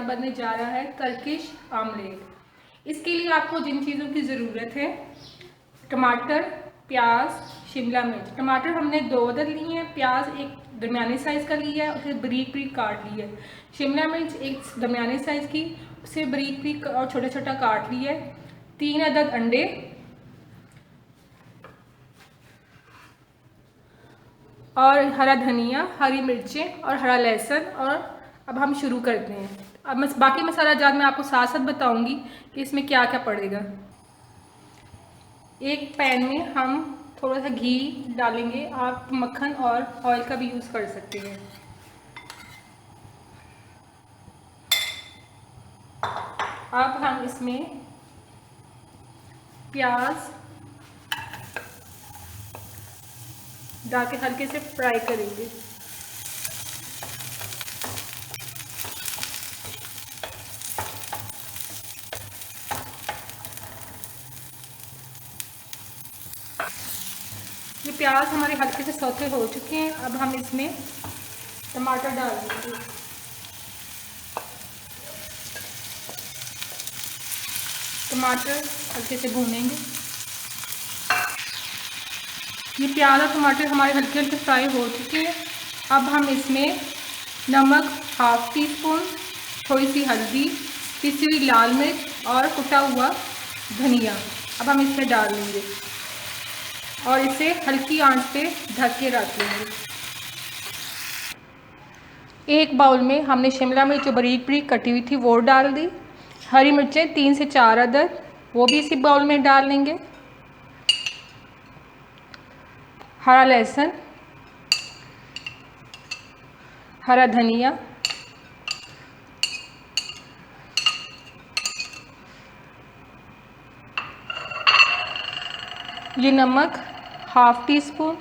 बनने जा रहा है टर्किश आमलेट। इसके लिए आपको जिन चीज़ों की ज़रूरत है, टमाटर, प्याज, शिमला मिर्च। टमाटर हमने 2 अदद लिए हैं, प्याज एक दरमियाने साइज़ का लिया है, उसे बारीक बारीक काट लिया है। शिमला मिर्च एक दरमियाने साइज़ की, उसे बारीक बारीक और छोटा छोटा काट लिया है। 3 अदद अंडे और हरा धनिया, हरी मिर्चें और हरा लहसुन। और अब हम शुरू करते हैं। अब बाकी मसाला जात मैं आपको साथ साथ बताऊंगी कि इसमें क्या क्या पड़ेगा। एक पैन में हम थोड़ा सा घी डालेंगे, आप मक्खन और ऑयल का भी यूज़ कर सकते हैं। अब हम इसमें प्याज डाल के हल्के से फ्राई करेंगे। ये प्याज हमारे हल्के से सौते हो चुके हैं। अब हम इसमें टमाटर डाल देंगे। टमाटर हल्के से भूनेंगे। ये प्याज और टमाटर हमारे हल्के हल्के फ्राई हो चुके हैं। अब हम इसमें नमक ½ टी स्पून, थोड़ी सी हल्दी, पिसी हुई लाल मिर्च और कुटा हुआ धनिया अब हम इसमें डाल देंगे और इसे हल्की आंच पे ढक के रख लेंगे। एक बाउल में हमने शिमला मिर्च जो बारीक बारीक कटी हुई थी वो डाल दी। हरी मिर्चें 3 से 4 अदद वो भी इसी बाउल में डाल लेंगे। हरा लहसुन, हरा धनिया, ये नमक ½ टी स्पून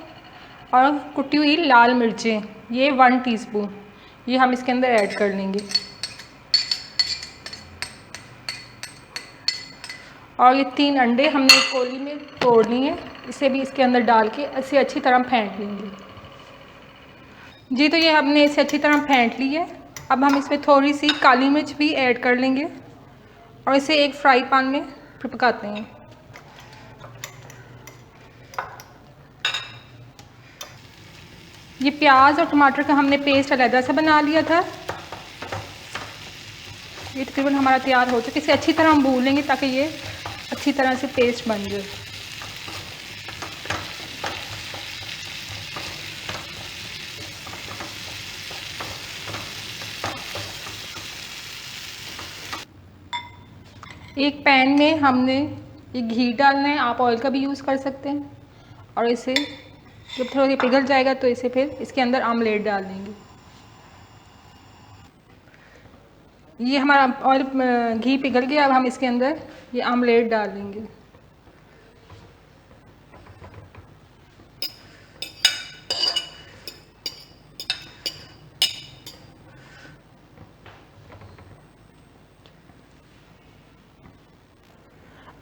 और कुटी हुई लाल मिर्चें ये 1 टीस्पून, ये हम इसके अंदर ऐड कर लेंगे। और ये 3 अंडे हमने एक कोली में तोड़ लिए, इसे भी इसके अंदर डाल के इसे अच्छी तरह फेंट लेंगे। जी तो ये हमने इसे अच्छी तरह फेंट ली है। अब हम इसमें थोड़ी सी काली मिर्च भी ऐड कर लेंगे और इसे एक फ्राई पैन में पकाते हैं। ये प्याज और टमाटर का हमने पेस्ट अलग से बना लिया था। ये तकरीबन हमारा तैयार हो चुका है। इसे अच्छी तरह हम भून लेंगे ताकि ये अच्छी तरह से पेस्ट बन जाए। एक पैन में हमने ये घी डालना है, आप ऑयल का भी यूज़ कर सकते हैं। और इसे जब थोड़ा ये पिघल जाएगा तो इसे फिर इसके अंदर आमलेट डाल देंगे। ये हमारा ऑयल घी पिघल गया। अब हम इसके अंदर ये आमलेट डाल देंगे।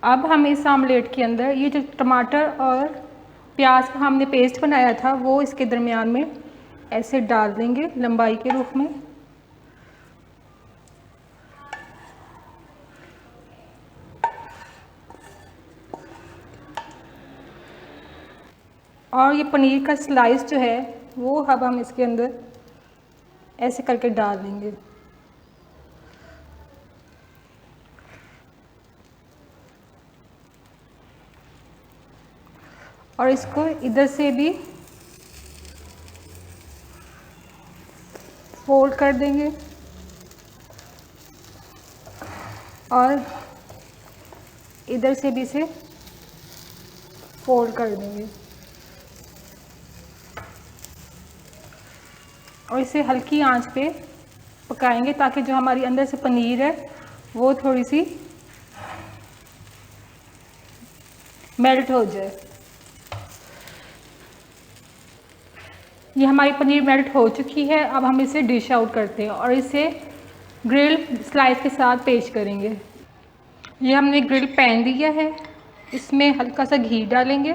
अब हम इस आमलेट के अंदर ये जो टमाटर और प्याज का हमने पेस्ट बनाया था वो इसके दरमियान में ऐसे डाल देंगे लंबाई के रूप में। और ये पनीर का स्लाइस जो है वो अब हम इसके अंदर ऐसे करके डाल देंगे। और इसको इधर से भी फोल्ड कर देंगे और इधर से भी इसे फोल्ड कर देंगे और इसे हल्की आंच पे पकाएंगे ताकि जो हमारी अंदर से पनीर है वो थोड़ी सी मेल्ट हो जाए। ये हमारी पनीर मेल्ट हो चुकी है। अब हम इसे डिश आउट करते हैं और इसे ग्रिल स्लाइस के साथ पेश करेंगे। ये हमने ग्रिल पैन लिया है, इसमें हल्का सा घी डालेंगे